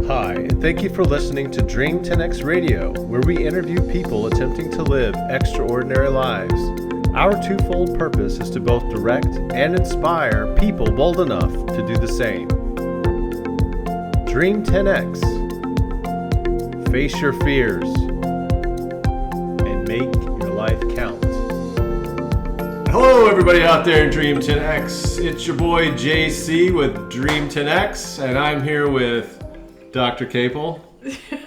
Hi, and thank you for listening to Dream 10X Radio, where we interview people attempting to live extraordinary lives. Our twofold purpose is to both direct and inspire people bold enough to do the same. Dream 10X. Face your fears and make your life count. Hello, everybody out there in Dream 10X. It's your boy JC with Dream 10X, and I'm here with Dr. Capel.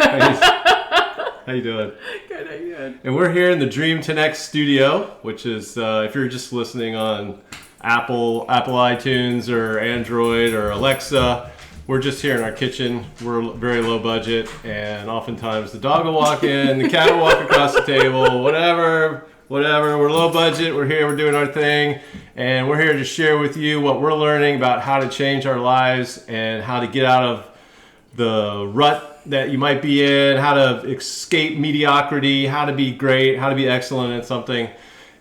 How you doing? Good, how you doing? And we're here in the Dream 10X studio, which is, if you're just listening on Apple iTunes or Android or Alexa, we're just here in our kitchen. We're very low budget, and oftentimes the dog will walk in, the cat will walk across the table, whatever. We're low budget, we're here, we're doing our thing, and we're here to share with you what we're learning about how to change our lives and how to get out of the rut that you might be in, how to escape mediocrity, how to be great, how to be excellent at something.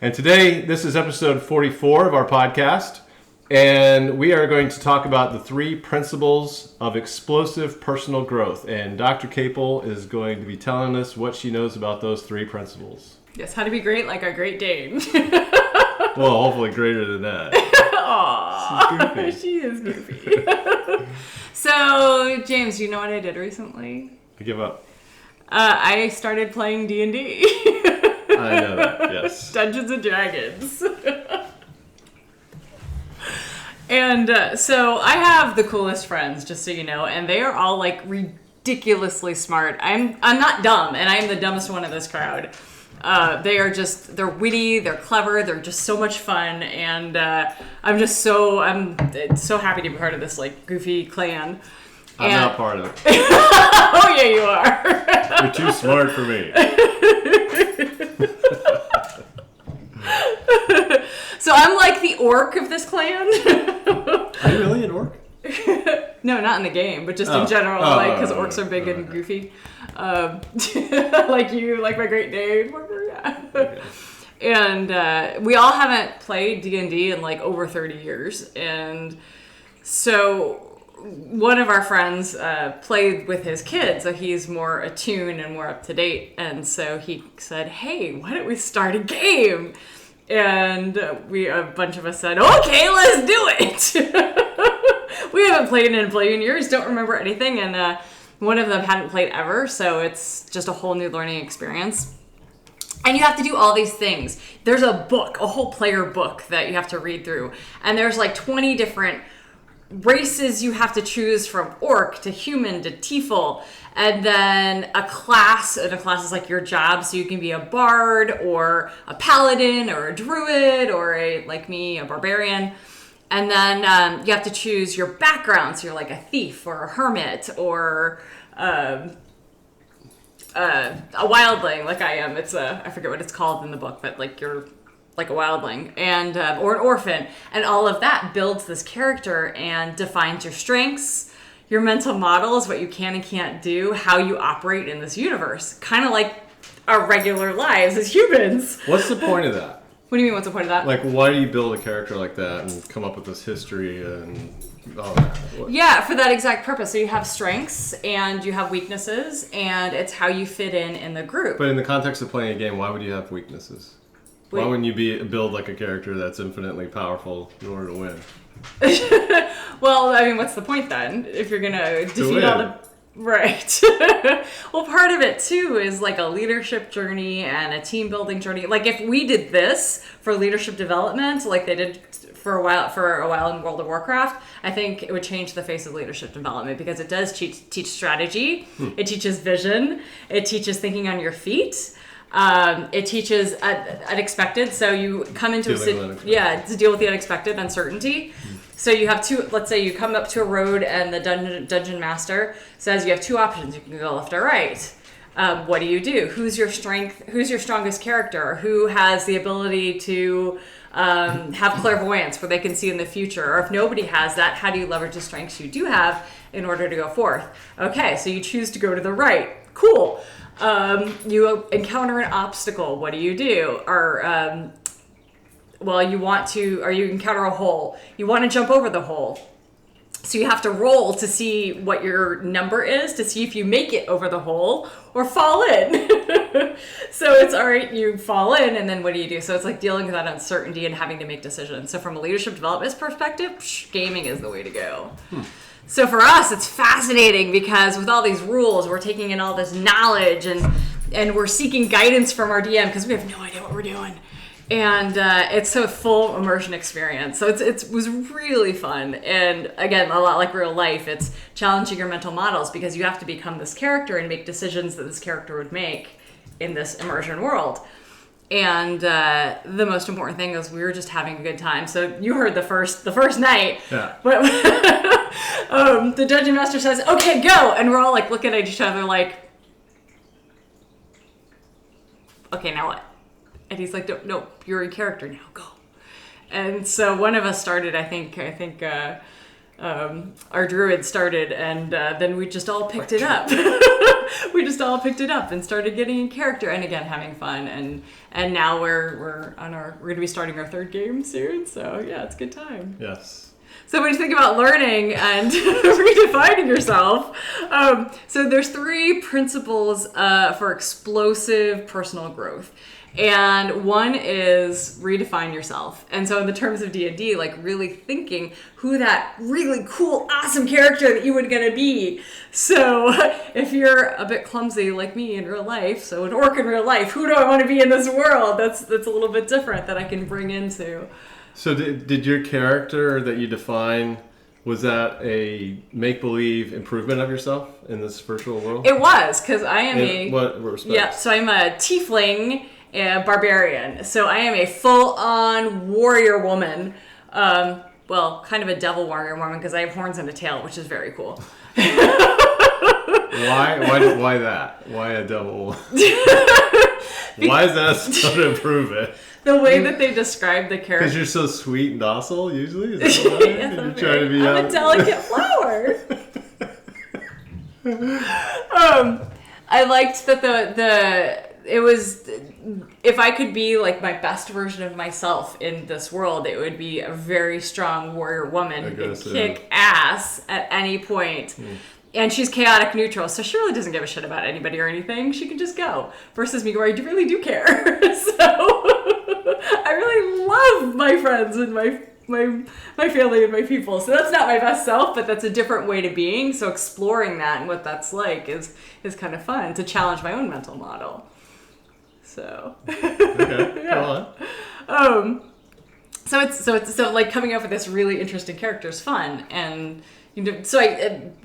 And today, this is episode 44 of our podcast, and we are going to talk about the 3 principles of explosive personal growth. And Dr. Capel is going to be telling us what she knows about those 3 principles. Yes, how to be great like a Great Dane. Well, hopefully greater than that. Aww, she is goofy. So, James, you know what I did recently? I give up. I started playing D&D. I know that, yes. Dungeons and Dragons. And so I have the coolest friends, just so you know, and they are all like ridiculously smart. I'm not dumb, and I'm the dumbest one in this crowd. They're witty, they're clever, they're just so much fun, and I'm so happy to be part of this like goofy clan. I'm not part of it. Oh yeah, you are. You're too smart for me. So I'm like the orc of this clan. Are you really an orc? No, not in the game, but just in general, because orcs are big and goofy. Like you, like my Great Dane. Yeah. Okay. And we all haven't played D&D in like over 30 years. And so one of our friends played with his kids, so he's more attuned and more up to date. And so he said, hey, why don't we start a game? And a bunch of us said, okay, let's do it. We haven't played in a billion years, don't remember anything. And one of them hadn't played ever, so it's just a whole new learning experience. And you have to do all these things. There's a book, a whole player book that you have to read through. And there's like 20 different races you have to choose, from orc to human to tiefel. And then a class is like your job, so you can be a bard or a paladin or a druid or like me, a barbarian. And then you have to choose your background, so you're like a thief or a hermit or a wildling, like I am. I forget what it's called in the book, but like you're like a wildling, and or an orphan. And all of that builds this character and defines your strengths, your mental models, what you can and can't do, how you operate in this universe. Kind of like our regular lives as humans. What's the point of that? What do you mean, what's the point of that? Like, why do you build a character like that and come up with this history and all that? What? Yeah, for that exact purpose. So you have strengths and you have weaknesses, and it's how you fit in the group. But in the context of playing a game, why would you have weaknesses? Why wouldn't you build like a character that's infinitely powerful in order to win? Well, I mean, what's the point then? If you're going to defeat all the... Right. Well, part of it too is like a leadership journey and a team building journey. Like if we did this for leadership development, like they did for a while in World of Warcraft, I think it would change the face of leadership development, because it does teach strategy. It teaches vision. It teaches thinking on your feet. It teaches unexpected. So you come into to deal with the unexpected, uncertainty. So you have let's say you come up to a road and the dungeon master says you have 2 options. You can go left or right. What do you do? Who's your strongest character? Who has the ability to have clairvoyance, where they can see in the future? Or if nobody has that, how do you leverage the strengths you do have in order to go forth? Okay, so you choose to go to the right. Cool. You encounter an obstacle. What do you do? Or you encounter a hole. You want to jump over the hole. So you have to roll to see what your number is, to see if you make it over the hole or fall in. So it's all right, you fall in, and then what do? So it's like dealing with that uncertainty and having to make decisions. So from a leadership development perspective, gaming is the way to go. So for us, it's fascinating because with all these rules, we're taking in all this knowledge and we're seeking guidance from our DM because we have no idea what we're doing. And it's a full immersion experience. So it was really fun. And again, a lot like real life, it's challenging your mental models because you have to become this character and make decisions that this character would make in this immersion world. And the most important thing is we were just having a good time. So you heard the first night. Yeah. But the dungeon master says, "Okay, go," and we're all like looking at each other like, "Okay, now what?" And he's like, "No, you're in character now. Go." And so one of us started. I think our druid started, and then we just all picked it up. We just all picked it up and started getting in character, and again having fun. And now we're gonna be starting our third game soon. So yeah, it's a good time. Yes. So when you think about learning and redefining yourself, so there's 3 principles for explosive personal growth. And one is redefine yourself. And so in the terms of D&D, like really thinking who that really cool, awesome character that you were going to be. So if you're a bit clumsy like me in real life, so an orc in real life, who do I want to be in this world? That's a little bit different that I can bring into. So did your character that you define, was that a make-believe improvement of yourself in this virtual world? It was, because I am in what respect? Yeah, so I'm a tiefling barbarian. So I am a full-on warrior woman. Well, kind of a devil warrior woman because I have horns and a tail, which is very cool. Why that? Why a devil? Why is that so to improve it? The way that they describe the character. Because you're so sweet and docile, usually? Is that why? Yes, You're trying to be I'm a delicate flower. I liked that it was, if I could be like my best version of myself in this world, it would be a very strong warrior woman who could kick ass at any point. And she's chaotic neutral, so she really doesn't give a shit about anybody or anything. She can just go. Versus me, where I really do care. So I really love my friends and my family and my people. So that's not my best self, but that's a different way to being. So exploring that and what that's like is kind of fun to challenge my own mental model. So okay, yeah. Go on. So like coming up with this really interesting character is fun. And so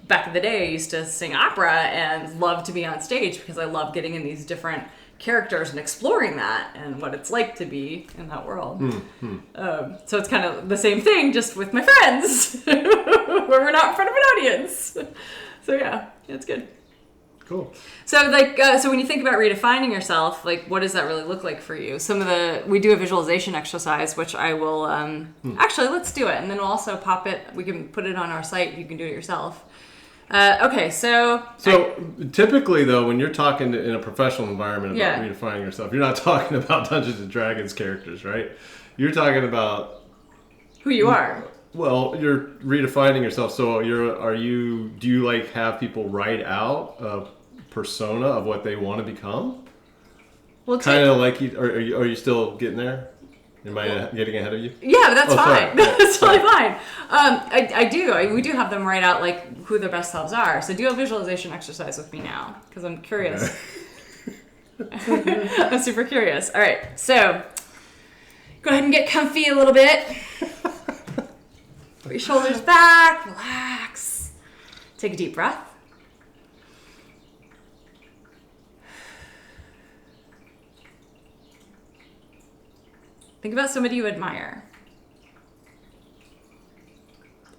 back in the day I used to sing opera and love to be on stage because I love getting in these different characters and exploring that and what it's like to be in that world. So it's kind of the same thing, just with my friends, where we're not in front of an audience. So yeah, it's good. Cool. So so when you think about redefining yourself, like what does that really look like for you? We do a visualization exercise, which I will, actually let's do it. And then we'll also pop it, we can put it on our site. You can do it yourself. Okay, so typically though, when you're talking in a professional environment about redefining yourself, you're not talking about Dungeons and Dragons characters, right? You're talking about who you are. Well, you're redefining yourself. So do you like have people write out a persona of what they want to become? Well, kind of like are you still getting there? Am I getting ahead of you? Yeah, but that's fine. Sorry. That's totally fine. I do. We do have them write out like who their best selves are. So do a visualization exercise with me now because I'm curious. Okay. I'm super curious. All right, so go ahead and get comfy a little bit. Put your shoulders back, relax. Take a deep breath. Think about somebody you admire.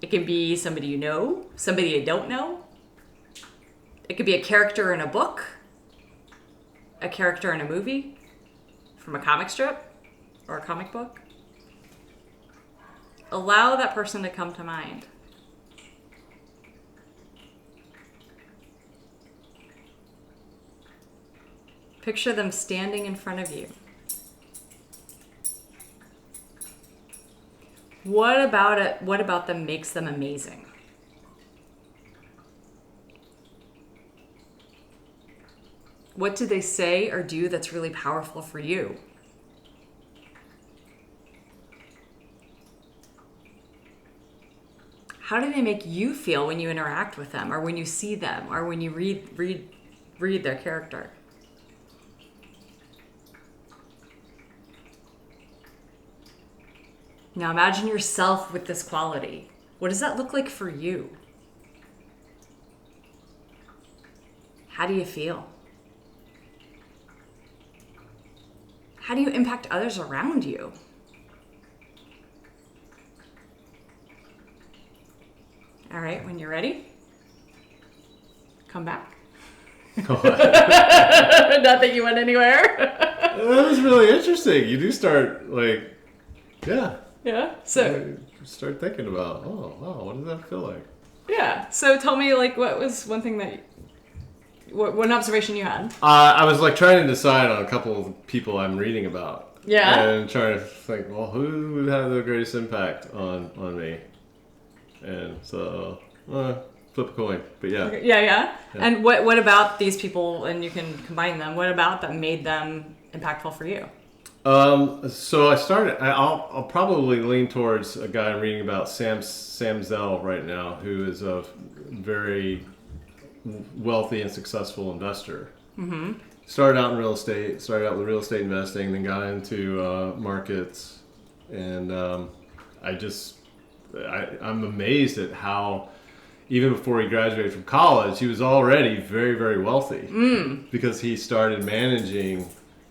It can be somebody you know, somebody you don't know. It could be a character in a book, a character in a movie, from a comic strip or a comic book. Allow that person to come to mind. Picture them standing in front of you. What about them makes them amazing? What do they say or do that's really powerful for you? How do they make you feel when you interact with them, or when you see them, or when you read their character? Now imagine yourself with this quality. What does that look like for you? How do you feel? How do you impact others around you? All right, when you're ready, come back. Not that you went anywhere. That was really interesting. You do start like, yeah. Yeah. So you start thinking about, oh wow, what does that feel like? Yeah. So tell me, like, what was one thing that, one observation you had? I was like trying to decide on a couple of people I'm reading about. Yeah. And trying to think, well, who would have the greatest impact on me? And so, flip a coin. But yeah. Okay. Yeah. And what about these people, and you can combine them, what about that made them impactful for you? So I'll probably lean towards a guy I'm reading about, Sam Zell right now, who is a very wealthy and successful investor. Mm-hmm. Started out with real estate investing, then got into markets, and I'm amazed at how, even before he graduated from college, he was already very, very wealthy because he started managing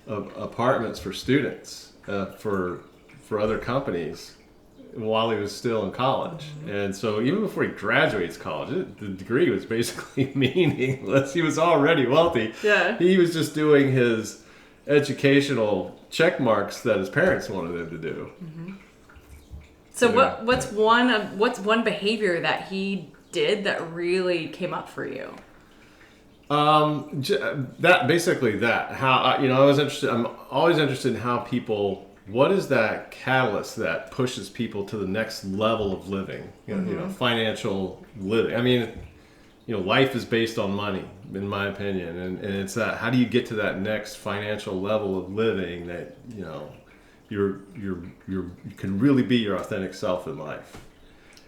apartments for students for other companies while he was still in college. And so even before he graduates college, the degree was basically meaningless. He was already wealthy. Yeah. He was just doing his educational check marks that his parents wanted him to do. Mm-hmm. So what's one behavior that he did that really came up for you? I'm always interested in how people, what is that catalyst that pushes people to the next level of living, financial living. I mean, life is based on money, in my opinion, and it's that, how do you get to that next financial level of living that you can really be your authentic self in life.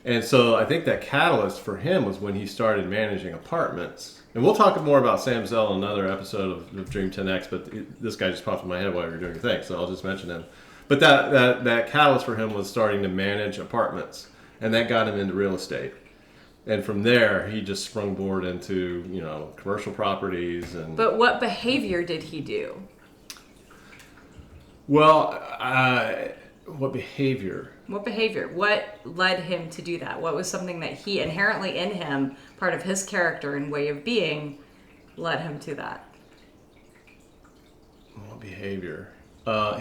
And so I think that catalyst for him was when he started managing apartments. And we'll talk more about Sam Zell in another episode of Dream 10X, but this guy just popped in my head while you were doing your thing, so I'll just mention him. But that catalyst for him was starting to manage apartments, and that got him into real estate. And from there, he just sprungboard into, commercial properties. But what behavior did he do? Well, what behavior? What behavior? What led him to do that? What was something that he inherently in him, part of his character and way of being, led him to that? What behavior?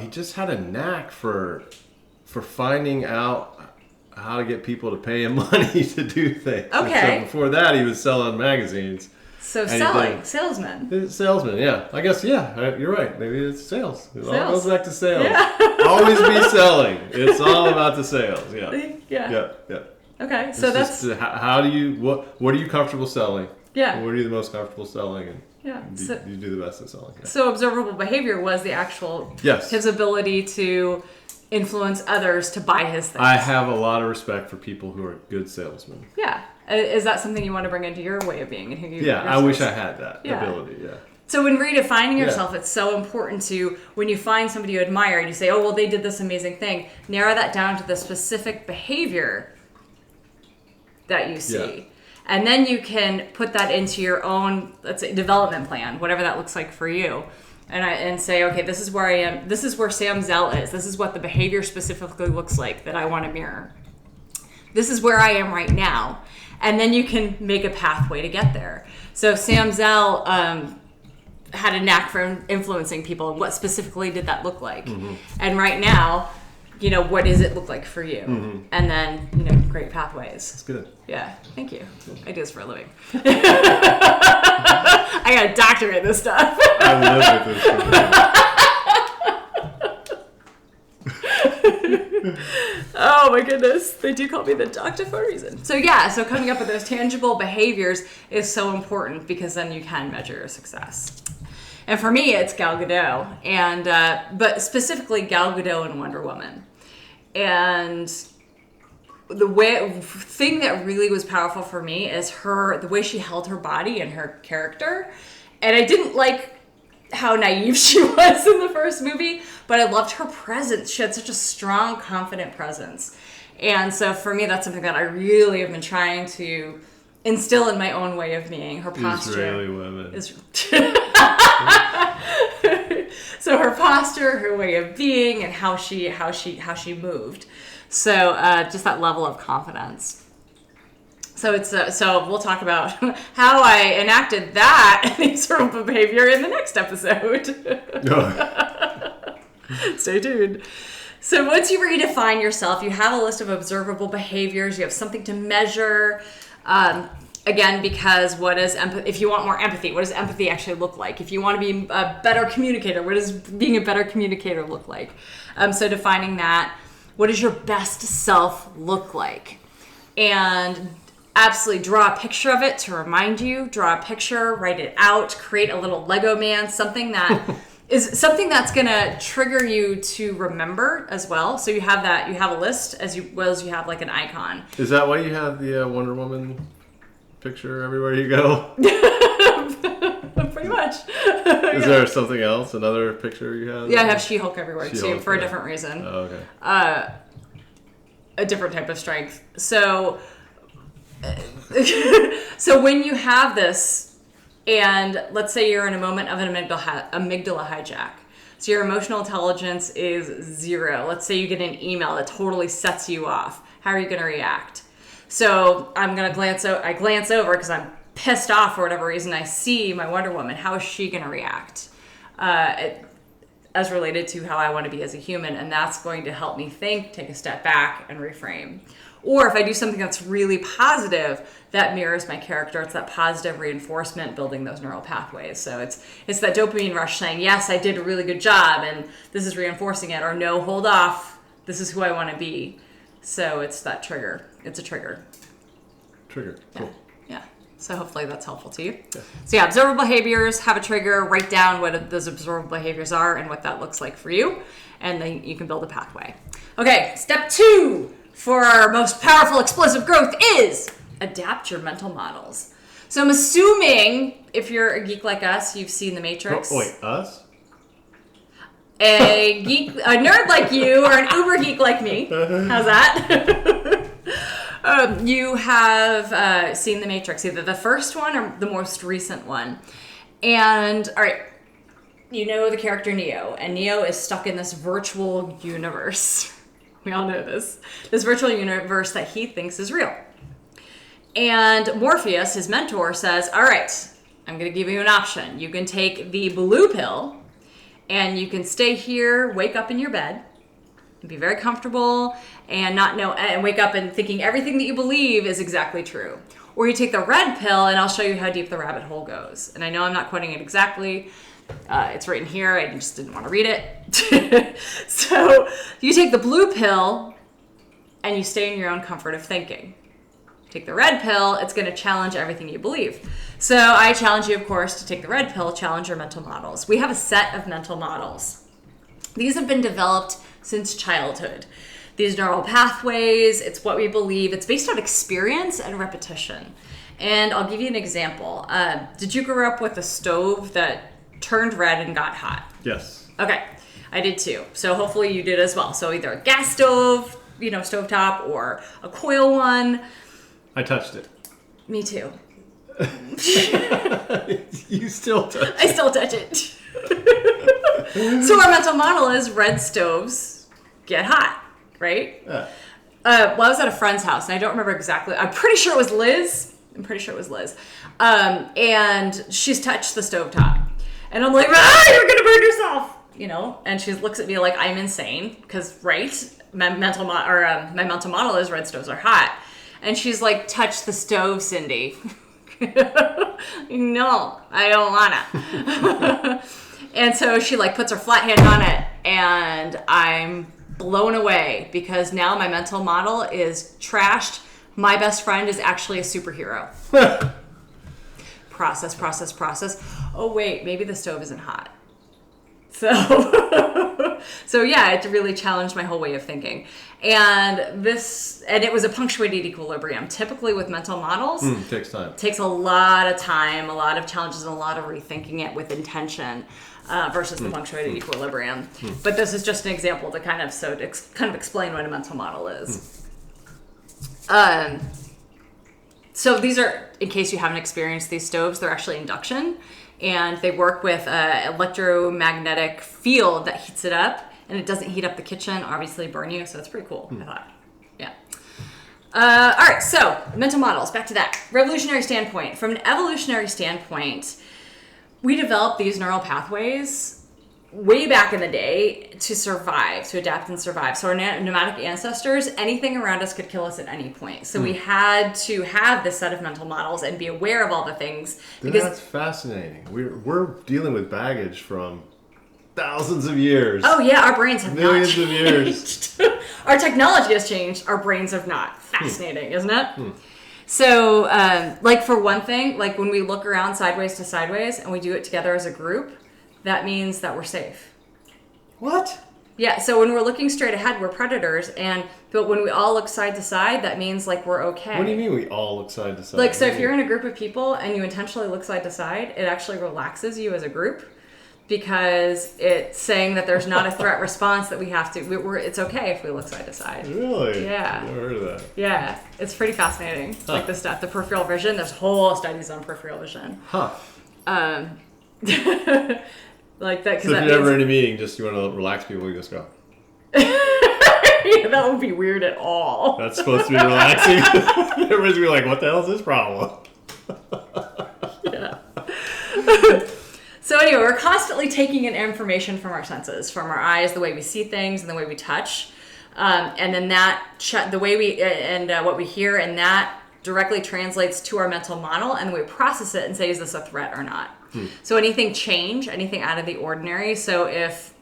He just had a knack for finding out how to get people to pay him money to do things. Okay. So before that, he was selling magazines. So salesman. Salesman, yeah. I guess, yeah, you're right. Maybe it's sales. It all goes back to sales. Yeah. Always be selling. It's all about the sales. Yeah. Yeah. Yeah. Okay, so that's... how do you, what are you comfortable selling? Yeah. What are you the most comfortable selling? And yeah. you do the best at selling. Yeah. So observable behavior was the actual... Yes. His ability to influence others to buy his things. I have a lot of respect for people who are good salesmen. Yeah. Is that something you want to bring into your way of being and who you? Yeah, I wish I had that ability. Yeah. So when redefining yourself, it's so important to, when you find somebody you admire and you say, oh, well, they did this amazing thing, narrow that down to the specific behavior that you see. Yeah. And then you can put that into your own, let's say, development plan, whatever that looks like for you. And say, okay, this is where I am. This is where Sam Zell is. This is what the behavior specifically looks like that I want to mirror. This is where I am right now. And then you can make a pathway to get there. So Sam Zell had a knack for influencing people. What specifically did that look like? Mm-hmm. And right now, what does it look like for you? Mm-hmm. And then, great pathways. That's good. Yeah, thank you. Ideas for a living. I got a doctorate in this stuff. I live with this. Oh my goodness. They do call me the doctor for a reason. So coming up with those tangible behaviors is so important because then you can measure your success. And for me, it's Gal Gadot, and but specifically Gal Gadot and Wonder Woman. And the thing that really was powerful for me is the way she held her body and her character. And I didn't like how naive she was in the first movie, but I loved her presence. She had such a strong, confident presence. And so for me, that's something that I really have been trying to instill in my own way of being. Her posture. Israeli women. So her posture, her way of being, and how she moved. So just that level of confidence. So it's so we'll talk about how I enacted that sort of behavior in the next episode. Stay tuned. So once you redefine yourself, you have a list of observable behaviors. You have something to measure. Again, because if you want more empathy, what does empathy actually look like? If you want to be a better communicator, what does being a better communicator look like? So defining that, what does your best self look like? And absolutely draw a picture of it to remind you. Draw a picture, write it out, create a little Lego man, something that is something that's going to trigger you to remember as well. So you have that, you have a list as well as you have like an icon. Is that why you have the Wonder Woman picture everywhere you go? Pretty much. Is there something else? Another picture you have? Yeah, I have She-Hulk everywhere She-Hulk, too, for a different reason. Oh, okay. A different type of strength. So when you have this, and let's say you're in a moment of an amygdala hijack. So your emotional intelligence is 0. Let's say you get an email that totally sets you off. How are you going to react? So I'm going to glance over because I'm pissed off for whatever reason. I see my Wonder Woman. How is she going to react? As related to how I want to be as a human. And that's going to help me think, take a step back, and reframe. Or if I do something that's really positive, that mirrors my character. It's that positive reinforcement, building those neural pathways. So it's that dopamine rush saying, yes, I did a really good job, and this is reinforcing it. Or no, hold off, this is who I want to be. So it's that trigger. It's a trigger. Trigger, cool. Yeah. So hopefully that's helpful to you. Yeah. So yeah, observable behaviors, have a trigger, write down what those observable behaviors are and what that looks like for you. And then you can build a pathway. Okay, step 2 for our most powerful explosive growth is adapt your mental models. So I'm assuming if you're a geek like us, you've seen The Matrix. Oh, wait, us? A nerd like you, or an uber geek like me. How's that? You have seen The Matrix, either the first one or the most recent one. And, all right, you know the character Neo, and Neo is stuck in this virtual universe. We all know this. This virtual universe that he thinks is real. And Morpheus, his mentor, says, all right, I'm going to give you an option. You can take the blue pill, and you can stay here, wake up in your bed, and be very comfortable, and wake up and thinking everything that you believe is exactly true. Or you take the red pill, and I'll show you how deep the rabbit hole goes. And I know I'm not quoting it exactly. It's written here. I just didn't want to read it. So you take the blue pill, and you stay in your own comfort of thinking. Take the red pill, it's going to challenge everything you believe. So I challenge you, of course, to take the red pill, challenge your mental models. We have a set of mental models. These have been developed since childhood. These neural pathways, it's what we believe. It's based on experience and repetition. And I'll give you an example. Did you grow up with a stove that turned red and got hot? Yes. Okay, I did too. So hopefully you did as well. So either a gas stove, stovetop, or a coil one. I touched it. Me too. You still touch it. I still touch it. So our mental model is red stoves get hot, right? Yeah. I was at a friend's house, and I don't remember exactly. I'm pretty sure it was Liz. And she's touched the stovetop. And I'm like, you're going to burn yourself, And she looks at me like I'm insane because, right, my mental model is red stoves are hot. And she's like, touch the stove, Cindy. No, I don't wanna. And so she puts her flat hand on it, and I'm blown away because now my mental model is trashed. My best friend is actually a superhero. process. Oh wait, maybe the stove isn't hot. So, so yeah, it really challenged my whole way of thinking. And it was a punctuated equilibrium. Typically with mental models, takes time. Takes a lot of time, a lot of challenges, and a lot of rethinking it with intention versus the punctuated equilibrium. But this is just an example to kind of explain what a mental model is. So these are, in case you haven't experienced these stoves, they're actually induction. And they work with an electromagnetic field that heats it up, and it doesn't heat up the kitchen, obviously burn you, so it's pretty cool, I thought. Yeah. All right, so mental models, back to that. Revolutionary standpoint. From an evolutionary standpoint, we developed these neural pathways way back in the day to survive, to adapt and survive. So our nomadic ancestors, anything around us could kill us at any point. So we had to have this set of mental models and be aware of all the things. Because that's fascinating. We're dealing with baggage from thousands of years. Oh yeah, our brains have millions not of years. Our technology has changed. Our brains have not. Fascinating, isn't it? So, like for one thing, like when we look around sideways to sideways and we do it together as a group, that means that we're safe. What? Yeah, so when we're looking straight ahead, we're predators, but when we all look side to side, that means like we're okay. What do you mean we all look side to side? Like, so if you're in a group of people and you intentionally look side to side, it actually relaxes you as a group because it's saying that there's not a threat response that we have to, it's okay if we look side to side. Really? Yeah. Never heard of that. Yeah, it's pretty fascinating. Like the stuff, the peripheral vision, there's whole studies on peripheral vision. Huh. Like that. So if you're ever in a meeting, just you want to relax people, you just go. Yeah, that wouldn't be weird at all. That's supposed to be relaxing. Everybody's gonna be like, "What the hell is this problem?" Yeah. So anyway, we're constantly taking in information from our senses, from our eyes, the way we see things, and the way we touch, and then the way we what we hear, and that directly translates to our mental model, and we process it and say, is this a threat or not? So anything out of the ordinary. So if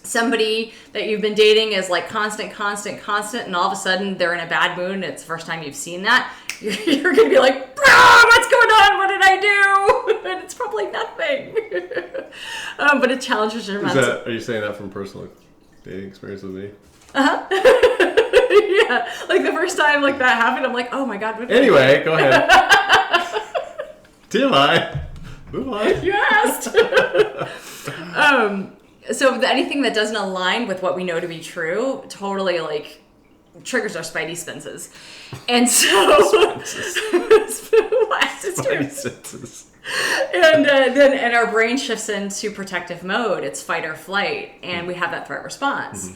somebody that you've been dating is like constant, and all of a sudden they're in a bad mood and it's the first time you've seen that, you're going to be like, what's going on? What did I do? And it's probably nothing. But it challenges your mental. Are you saying that from personal dating experience with me? Uh-huh. Yeah. Like the first time like that happened, I'm like, oh my God. Anyway, go ahead. TMI. Move on. You asked. So anything that doesn't align with what we know to be true totally like triggers our spidey senses. And so Spidey senses. And our brain shifts into protective mode. It's fight or flight, and we have that threat response.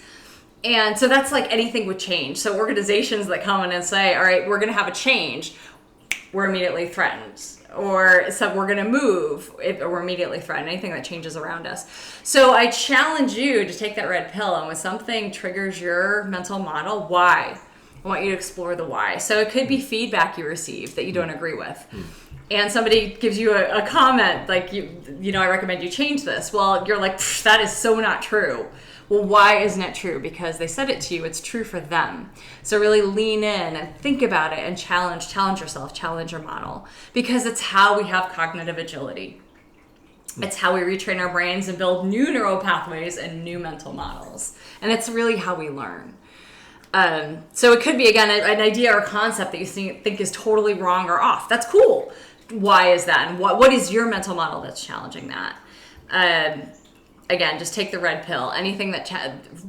And so that's like anything with change. So organizations that come in and say, all right, we're going to have a change, we're immediately threatened. Or so we're going to move, or we're immediately threatened, anything that changes around us. So I challenge you to take that red pill, and when something triggers your mental model, why? I want you to explore the why. So it could be feedback you receive that you don't agree with. And somebody gives you a comment like, you know, I recommend you change this. Well, you're like, that is so not true. Well, why isn't it true? Because they said it to you. It's true for them. So really lean in and think about it and challenge yourself, challenge your model. Because it's how we have cognitive agility. It's how we retrain our brains and build new neural pathways and new mental models. And it's really how we learn. So it could be, again, an idea or concept that you think is totally wrong or off. That's cool. Why is that? And what is your mental model that's challenging that? Again, just take the red pill. Anything that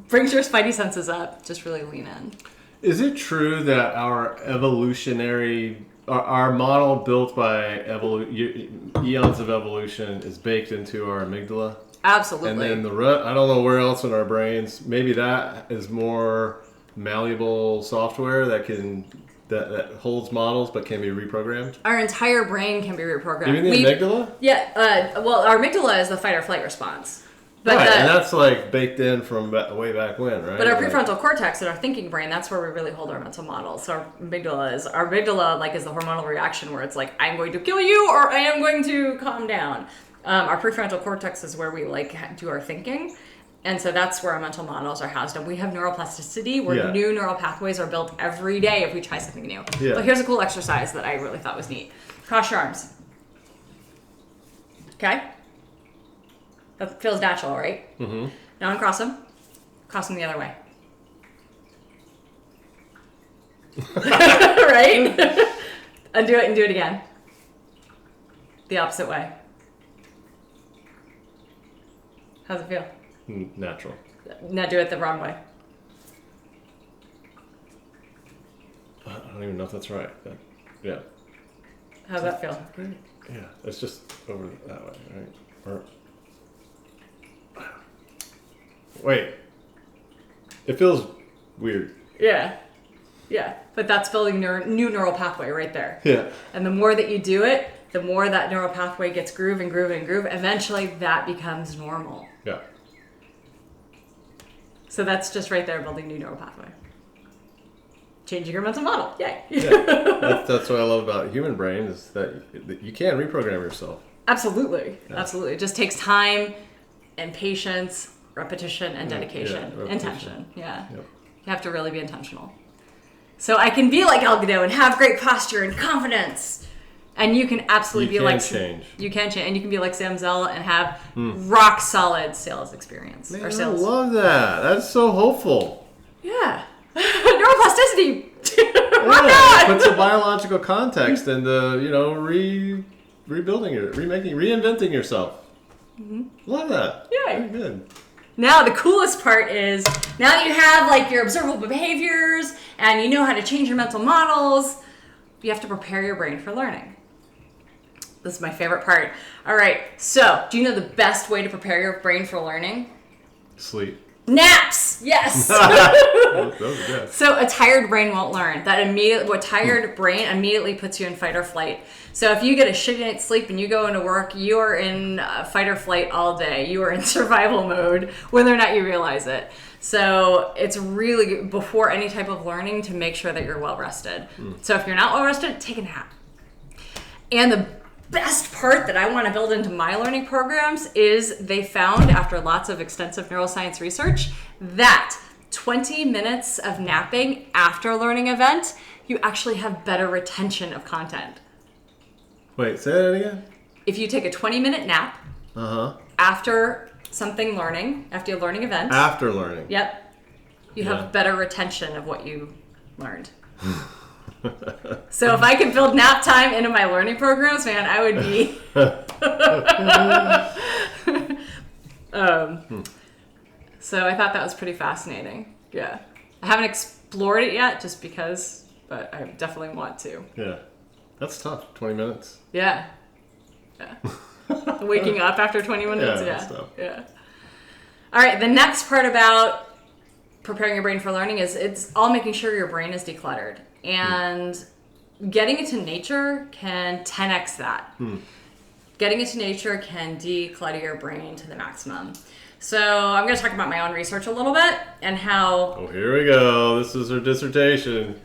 brings your spidey senses up, just really lean in. Is it true that our model built by eons of evolution is baked into our amygdala? Absolutely. And then I don't know where else in our brains, maybe that is more malleable software that holds models but can be reprogrammed? Our entire brain can be reprogrammed. You mean the amygdala? Yeah. Well, our amygdala is the fight or flight response. But right, and that's like baked in from way back when, right? But our prefrontal cortex and our thinking brain, that's where we really hold our mental models. So our amygdala is the hormonal reaction where it's like, I'm going to kill you or I am going to calm down. Our prefrontal cortex is where we like do our thinking. And so that's where our mental models are housed. And we have neuroplasticity where new neural pathways are built every day if we try something new. Yeah. But here's a cool exercise that I really thought was neat. Cross your arms. Okay? That feels natural, right? Mm-hmm. Now uncross them. Cross them the other way. Right? Undo it and do it again. The opposite way. How's it feel? Natural. Now do it the wrong way. I don't even know if that's right. But yeah. How's that feel? Yeah, it's just over that way, right? Or wait, it feels weird. Yeah. Yeah. But that's building new neural pathway right there. Yeah. And the more that you do it, the more that neural pathway gets groove and groove and groove. Eventually that becomes normal. Yeah. So that's just right there building new neural pathway. Changing your mental model. Yay. Yeah. That's what I love about human brain is that you can reprogram yourself. Absolutely. Yeah. Absolutely. It just takes time and patience, repetition and dedication. Yeah, repetition. Intention. Yeah. Yep. You have to really be intentional. So I can be like Al Gadot and have great posture and confidence. And you can absolutely be like... change. You can change. And you can be like Sam Zell and have rock solid sales experience. Man, or sales. I love that. That's so hopeful. Yeah. Neuroplasticity. Rock Yeah, on! it puts a biological context into, reinventing yourself. Mm-hmm. Love that. Yay. Very good. Now the coolest part is, now that you have like your observable behaviors and you know how to change your mental models, you have to prepare your brain for learning. This is my favorite part. All right, so do you know the best way to prepare your brain for learning? Sleep. Naps! Yes! That was good. So a tired brain won't learn. A tired brain immediately puts you in fight or flight. So if you get a shitty night's sleep and you go into work, you are in fight or flight all day. You are in survival mode, whether or not you realize it. So it's really good before any type of learning to make sure that you're well rested. So if you're not well rested, take a nap. And the best part that I want to build into my learning programs is they found, after lots of extensive neuroscience research, that 20 minutes of napping after a learning event, you actually have better retention of content. Wait, say that again? If you take a 20-minute nap after something learning, after a learning event. After learning. Yep. You have better retention of what you learned. So if I could build nap time into my learning programs, man, I would be... So I thought that was pretty fascinating. Yeah. I haven't explored it yet just because, but I definitely want to. Yeah. That's tough. 20 minutes. Yeah. Yeah. Waking up after 20 minutes? Yeah, Yeah. that's tough. Yeah. All right. The next part about preparing your brain for learning is it's all making sure your brain is decluttered. And getting into nature can 10x that. Getting into nature can declutter your brain to the maximum. So I'm going to talk about my own research a little bit and how... Oh, here we go. This is her dissertation.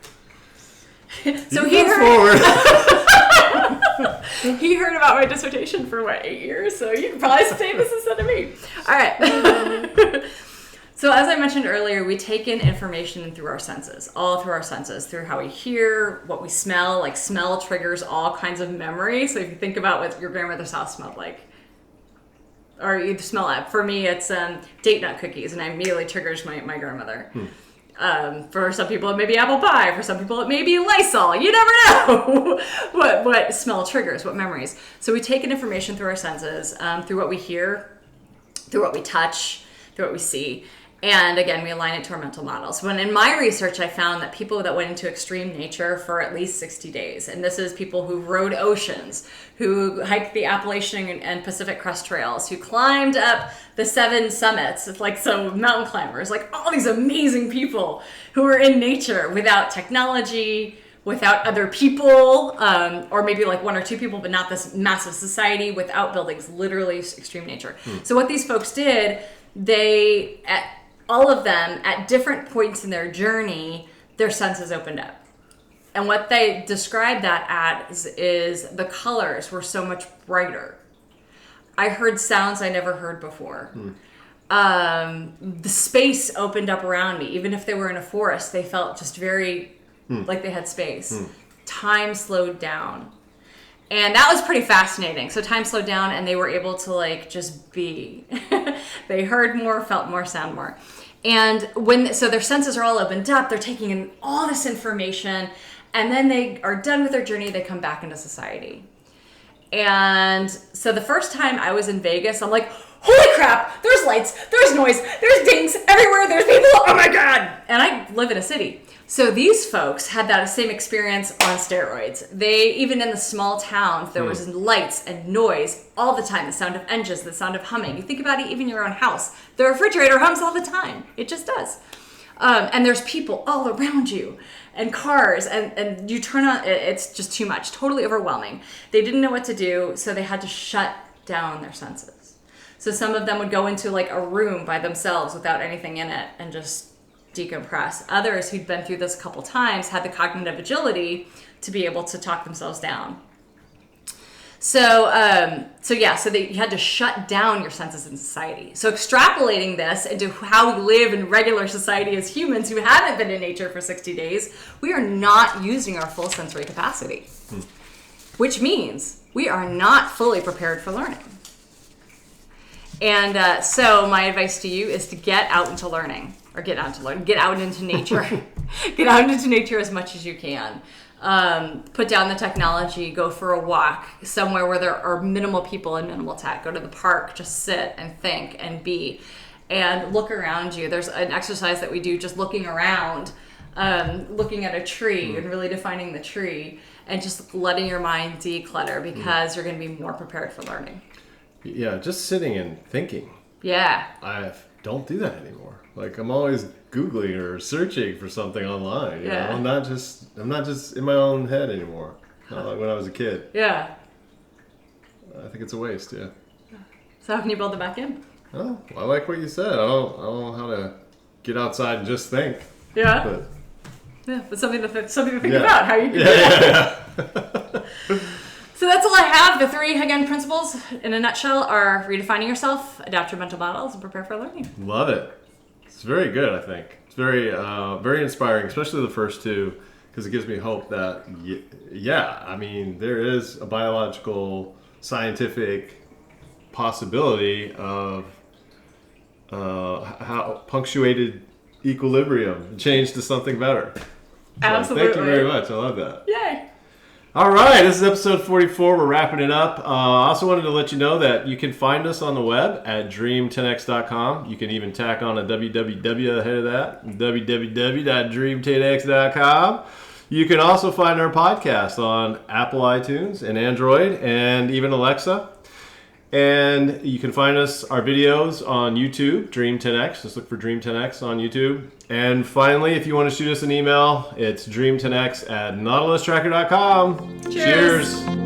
So he heard he heard about my dissertation for 8 years, so you can probably say this instead of me. All right. So as I mentioned earlier, we take in information through our senses, all through our senses, through how we hear, what we smell. Like smell triggers all kinds of memory. So if you think about what your grandmother's house smelled like, or you smell it. For me, it's date nut cookies, and it immediately triggers my grandmother. For some people, it may be apple pie. For some people, it may be Lysol. You never know what smell triggers, what memories. So we take in information through our senses, through what we hear, through what we touch, through what we see. And again, we align it to our mental models. When in my research, I found that people that went into extreme nature for at least 60 days, and this is people who rode oceans, who hiked the Appalachian and Pacific Crest Trails, who climbed up the 7 summits, it's like so mountain climbers, like all these amazing people who were in nature without technology, without other people, or maybe like 1 or 2 people, but not this massive society, without buildings, literally extreme nature. So what these folks did, all of them, at different points in their journey, their senses opened up. And what they described that as is the colors were so much brighter. I heard sounds I never heard before. The space opened up around me. Even if they were in a forest, they felt just very like they had space. Time slowed down. And that was pretty fascinating. So time slowed down and they were able to like just be. They heard more, felt more, sound more. And so their senses are all opened up, they're taking in all this information, and then they are done with their journey, they come back into society. And so the first time I was in Vegas, I'm like, holy crap, there's lights, there's noise, there's dings everywhere, there's people, oh my God. And I live in a city. So these folks had that same experience on steroids. Even in the small towns, there was lights and noise all the time. The sound of engines, the sound of humming. You think about it, even your own house. The refrigerator hums all the time. It just does. And there's people all around you and cars and you turn on, it's just too much, totally overwhelming. They didn't know what to do, so they had to shut down their senses. So some of them would go into like a room by themselves without anything in it and just decompress. Others who'd been through this a couple times had the cognitive agility to be able to talk themselves down. So you had to shut down your senses in society. So extrapolating this into how we live in regular society as humans who haven't been in nature for 60 days, we are not using our full sensory capacity, which means we are not fully prepared for learning. And so my advice to you is to get out into learning. Or get out into nature. Get out into nature as much as you can. Put down the technology, go for a walk somewhere where there are minimal people and minimal tech. Go to the park, just sit and think and be. And look around you. There's an exercise that we do just looking around, looking at a tree and really defining the tree and just letting your mind declutter because you're going to be more prepared for learning. Yeah, just sitting and thinking. Yeah. I don't do that anymore. Like I'm always Googling or searching for something online. You know? I'm not just in my own head anymore. Not like when I was a kid. Yeah. I think it's a waste. Yeah. So how can you build it back in? Oh, I like what you said. I don't know how to get outside and just think. Yeah. But something to think about. How you can do that. So that's all I have. The 3, again, principles in a nutshell are redefining yourself, adapt your mental models, and prepare for learning. Love it. It's very good, I think. It's very, very inspiring, especially the first 2, because it gives me hope that, there is a biological, scientific possibility of how punctuated equilibrium change to something better. So Absolutely. Thank you very much. I love that. Yay. All right, this is episode 44. We're wrapping it up. I also wanted to let you know that you can find us on the web at dream10x.com. You can even tack on a www ahead of that, www.dream10x.com. You can also find our podcast on Apple iTunes and Android and even Alexa. And you can find our videos on YouTube, Dream10x. Just look for Dream10x on YouTube. And finally, if you want to shoot us an email, it's dream10x@nautilustracker.com. Cheers.